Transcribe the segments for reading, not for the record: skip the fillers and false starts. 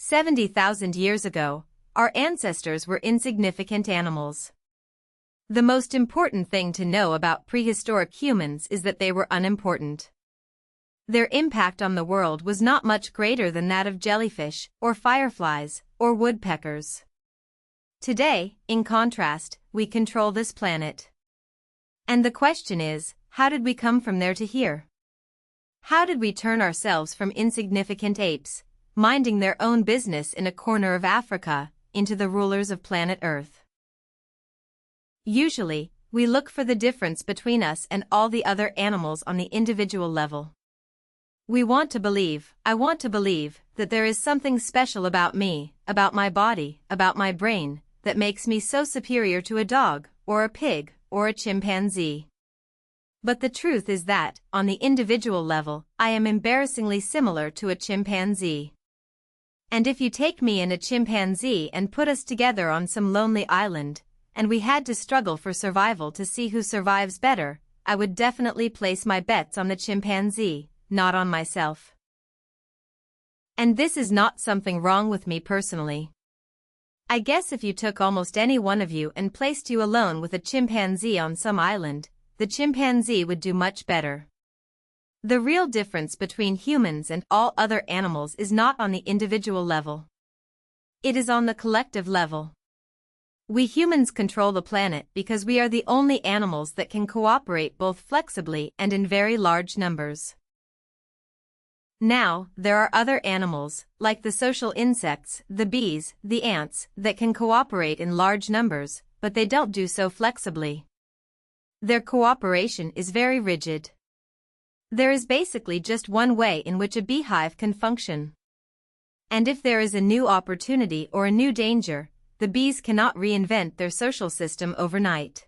70,000 years ago, our ancestors were insignificant animals. The most important thing to know about prehistoric humans is that they were unimportant. Their impact on the world was not much greater than that of jellyfish, or fireflies, or woodpeckers. Today, in contrast, we control this planet. And the question is, how did we come from there to here? How did we turn ourselves from insignificant apes, minding their own business in a corner of Africa, into the rulers of planet Earth? Usually, we look for the difference between us and all the other animals on the individual level. I want to believe, that there is something special about me, about my body, about my brain, that makes me so superior to a dog, or a pig, or a chimpanzee. But the truth is that, on the individual level, I am embarrassingly similar to a chimpanzee. And if you take me and a chimpanzee and put us together on some lonely island, and we had to struggle for survival to see who survives better, I would definitely place my bets on the chimpanzee, not on myself. And this is not something wrong with me personally. I guess if you took almost any one of you and placed you alone with a chimpanzee on some island, the chimpanzee would do much better. The real difference between humans and all other animals is not on the individual level. It is on the collective level. We humans control the planet because we are the only animals that can cooperate both flexibly and in very large numbers. Now, there are other animals, like the social insects, the bees, the ants, that can cooperate in large numbers, but they don't do so flexibly. Their cooperation is very rigid. There is basically just one way in which a beehive can function. And if there is a new opportunity or a new danger, the bees cannot reinvent their social system overnight.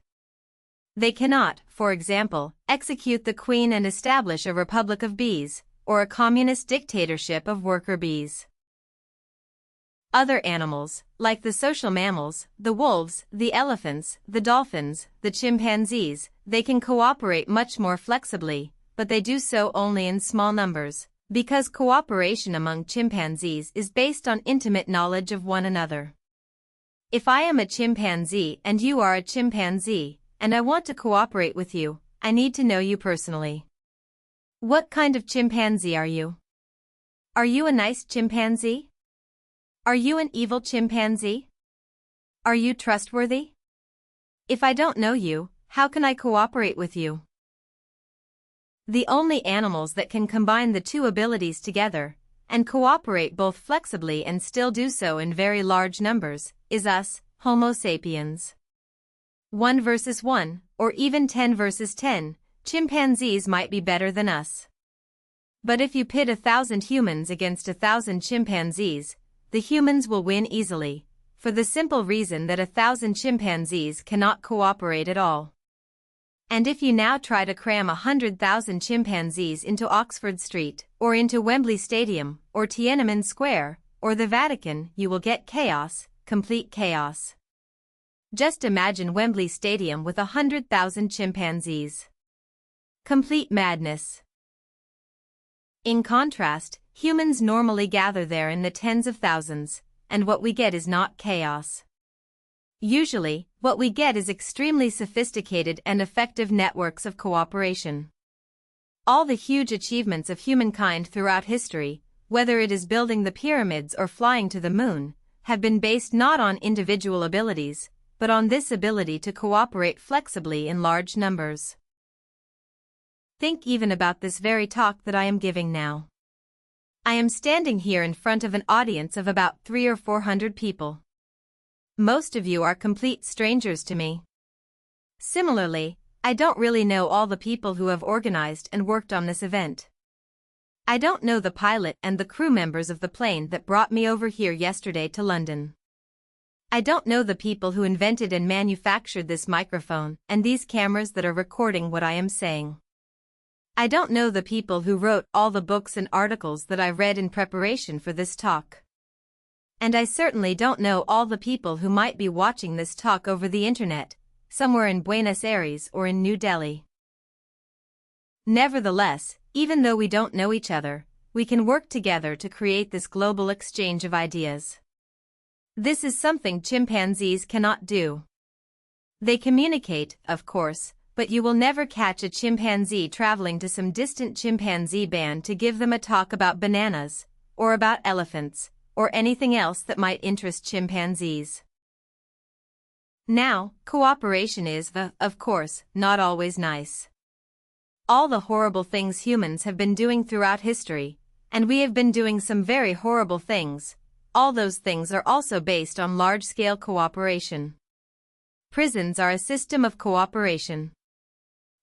They cannot, for example, execute the queen and establish a republic of bees, or a communist dictatorship of worker bees. Other animals, like the social mammals, the wolves, the elephants, the dolphins, the chimpanzees, they can cooperate much more flexibly, but they do so only in small numbers, because cooperation among chimpanzees is based on intimate knowledge of one another. If I am a chimpanzee and you are a chimpanzee, and I want to cooperate with you, I need to know you personally. What kind of chimpanzee are you? Are you a nice chimpanzee? Are you an evil chimpanzee? Are you trustworthy? If I don't know you, how can I cooperate with you? The only animals that can combine the two abilities together, and cooperate both flexibly and still do so in very large numbers, is us, Homo sapiens. 1 versus 1, or even 10 versus 10, chimpanzees might be better than us. But if you pit 1,000 humans against 1,000 chimpanzees, the humans will win easily, for the simple reason that 1,000 chimpanzees cannot cooperate at all. And if you now try to cram 100,000 chimpanzees into Oxford Street, or into Wembley Stadium, or Tiananmen Square, or the Vatican, you will get chaos, complete chaos. Just imagine Wembley Stadium with 100,000 chimpanzees. Complete madness. In contrast, humans normally gather there in the tens of thousands, and what we get is not chaos. Usually, what we get is extremely sophisticated and effective networks of cooperation. All the huge achievements of humankind throughout history, whether it is building the pyramids or flying to the moon, have been based not on individual abilities, but on this ability to cooperate flexibly in large numbers. Think even about this very talk that I am giving now. I am standing here in front of an audience of about 300 or 400 people. Most of you are complete strangers to me. Similarly, I don't really know all the people who have organized and worked on this event. I don't know the pilot and the crew members of the plane that brought me over here yesterday to London. I don't know the people who invented and manufactured this microphone and these cameras that are recording what I am saying. I don't know the people who wrote all the books and articles that I read in preparation for this talk. And I certainly don't know all the people who might be watching this talk over the internet, somewhere in Buenos Aires or in New Delhi. Nevertheless, even though we don't know each other, we can work together to create this global exchange of ideas. This is something chimpanzees cannot do. They communicate, of course, but you will never catch a chimpanzee traveling to some distant chimpanzee band to give them a talk about bananas, or about elephants, or anything else that might interest chimpanzees. Now, cooperation is, of course, not always nice. All the horrible things humans have been doing throughout history, and we have been doing some very horrible things, all those things are also based on large-scale cooperation. Prisons are a system of cooperation.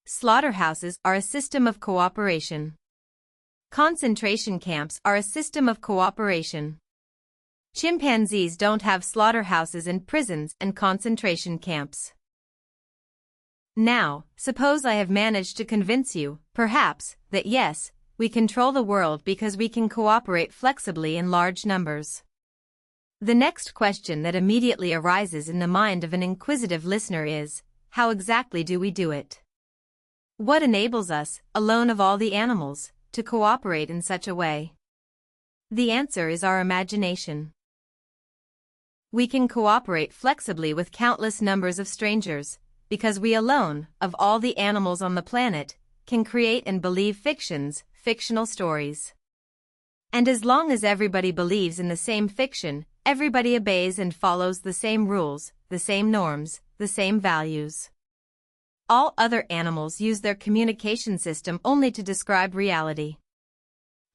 Slaughterhouses are a system of cooperation. Concentration camps are a system of cooperation. Chimpanzees don't have slaughterhouses and prisons and concentration camps. Now, suppose I have managed to convince you, perhaps, that yes, we control the world because we can cooperate flexibly in large numbers. The next question that immediately arises in the mind of an inquisitive listener is, how exactly do we do it? What enables us, alone of all the animals, to cooperate in such a way? The answer is our imagination. We can cooperate flexibly with countless numbers of strangers, because we alone, of all the animals on the planet, can create and believe fictional stories. And as long as everybody believes in the same fiction, everybody obeys and follows the same rules, the same norms, the same values. All other animals use their communication system only to describe reality.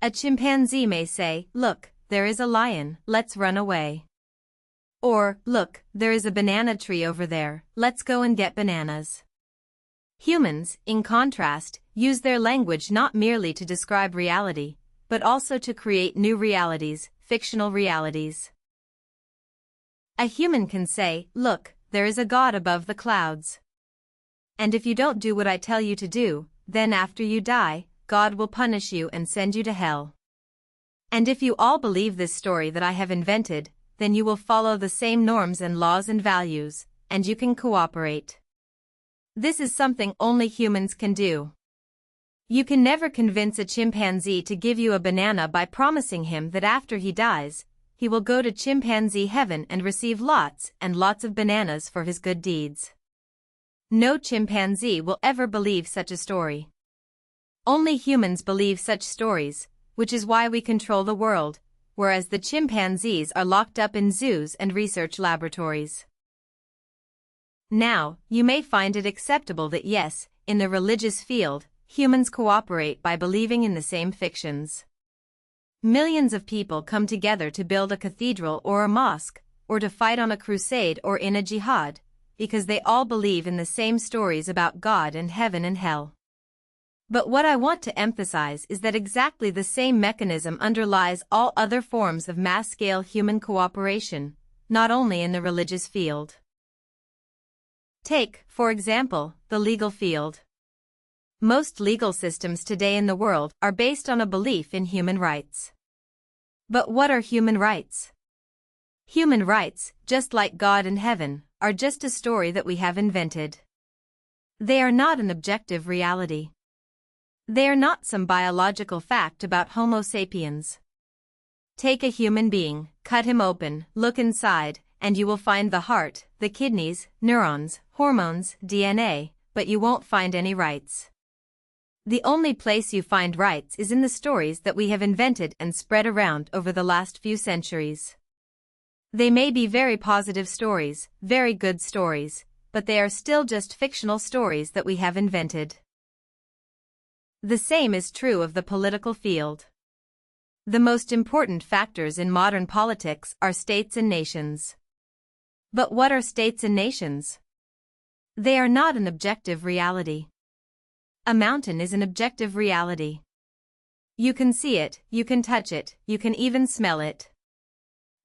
A chimpanzee may say, "Look, there is a lion, let's run away." Or, "Look, there is a banana tree over there, let's go and get bananas." Humans, in contrast, use their language not merely to describe reality, but also to create new realities, fictional realities. A human can say, "Look, there is a God above the clouds. And if you don't do what I tell you to do, then after you die, God will punish you and send you to hell. And if you all believe this story that I have invented, then you will follow the same norms and laws and values, and you can cooperate." This is something only humans can do. You can never convince a chimpanzee to give you a banana by promising him that after he dies, he will go to chimpanzee heaven and receive lots and lots of bananas for his good deeds. No chimpanzee will ever believe such a story. Only humans believe such stories, which is why we control the world, whereas the chimpanzees are locked up in zoos and research laboratories. Now, you may find it acceptable that yes, in the religious field, humans cooperate by believing in the same fictions. Millions of people come together to build a cathedral or a mosque, or to fight on a crusade or in a jihad, because they all believe in the same stories about God and heaven and hell. But what I want to emphasize is that exactly the same mechanism underlies all other forms of mass-scale human cooperation, not only in the religious field. Take, for example, the legal field. Most legal systems today in the world are based on a belief in human rights. But what are human rights? Human rights, just like God and heaven, are just a story that we have invented. They are not an objective reality. They are not some biological fact about Homo sapiens. Take a human being, cut him open, look inside, and you will find the heart, the kidneys, neurons, hormones, DNA, but you won't find any rights. The only place you find rights is in the stories that we have invented and spread around over the last few centuries. They may be very positive stories, very good stories, but they are still just fictional stories that we have invented. The same is true of the political field. The most important factors in modern politics are states and nations. But what are states and nations? They are not an objective reality. A mountain is an objective reality. You can see it, you can touch it, you can even smell it.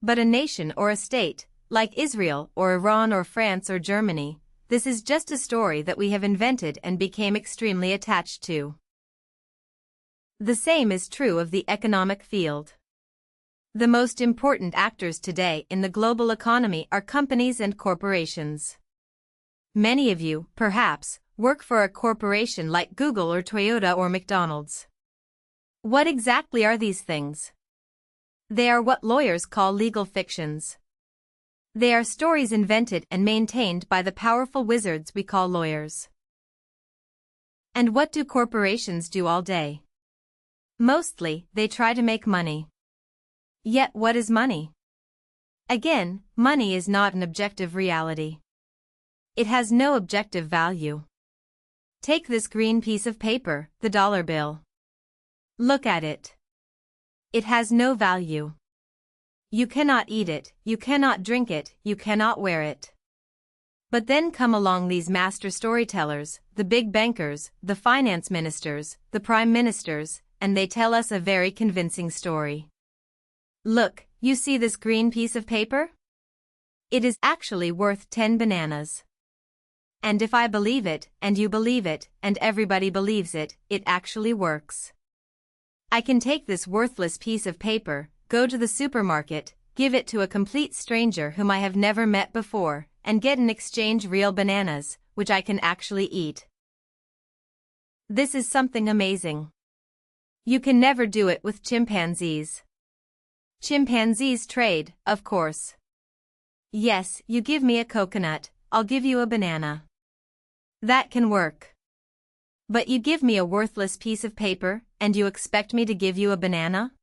But a nation or a state, like Israel or Iran or France or Germany, this is just a story that we have invented and became extremely attached to. The same is true of the economic field. The most important actors today in the global economy are companies and corporations. Many of you, perhaps, work for a corporation like Google or Toyota or McDonald's. What exactly are these things? They are what lawyers call legal fictions. They are stories invented and maintained by the powerful wizards we call lawyers. And what do corporations do all day? Mostly, they try to make money. Yet what is money? Again, money is not an objective reality. It has no objective value. Take this green piece of paper, the dollar bill. Look at it. It has no value. You cannot eat it, you cannot drink it, you cannot wear it. But then come along these master storytellers, the big bankers, the finance ministers, the prime ministers, and they tell us a very convincing story. Look, you see this green piece of paper? It is actually worth 10 bananas. And if I believe it, and you believe it, and everybody believes it, it actually works. I can take this worthless piece of paper, go to the supermarket, give it to a complete stranger whom I have never met before, and get in exchange real bananas, which I can actually eat. This is something amazing. You can never do it with chimpanzees. Chimpanzees trade, of course. Yes, you give me a coconut, I'll give you a banana. That can work. But you give me a worthless piece of paper, and you expect me to give you a banana?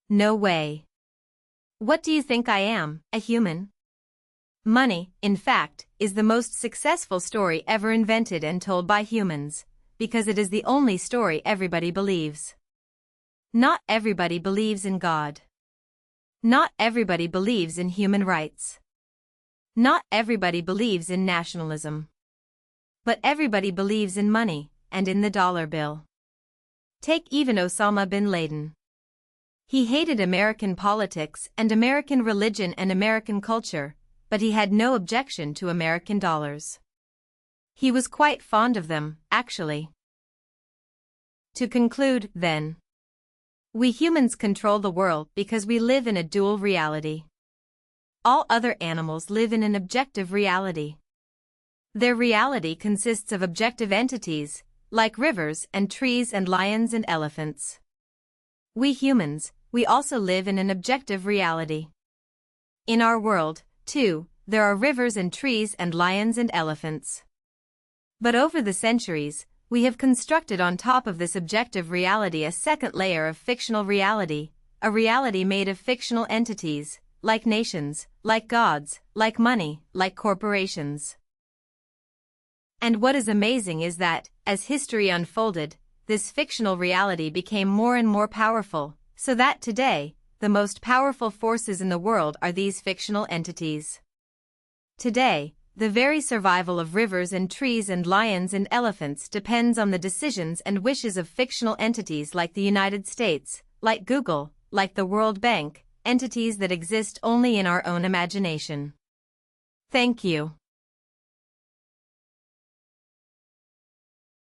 No way. What do you think I am, a human? Money, in fact, is the most successful story ever invented and told by humans, because it is the only story everybody believes. Not everybody believes in God. Not everybody believes in human rights. Not everybody believes in nationalism. But everybody believes in money, and in the dollar bill. Take even Osama bin Laden. He hated American politics and American religion and American culture, but he had no objection to American dollars. He was quite fond of them, actually. To conclude, then, we humans control the world because we live in a dual reality. All other animals live in an objective reality. Their reality consists of objective entities, like rivers and trees and lions and elephants. We humans, we also live in an objective reality. In our world, too, there are rivers and trees and lions and elephants. But over the centuries, we have constructed on top of this objective reality a second layer of fictional reality, a reality made of fictional entities, like nations, like gods, like money, like corporations. And what is amazing is that, as history unfolded, this fictional reality became more and more powerful, so that today, the most powerful forces in the world are these fictional entities. Today, the very survival of rivers and trees and lions and elephants depends on the decisions and wishes of fictional entities like the United States, like Google, like the World Bank, entities that exist only in our own imagination. Thank you.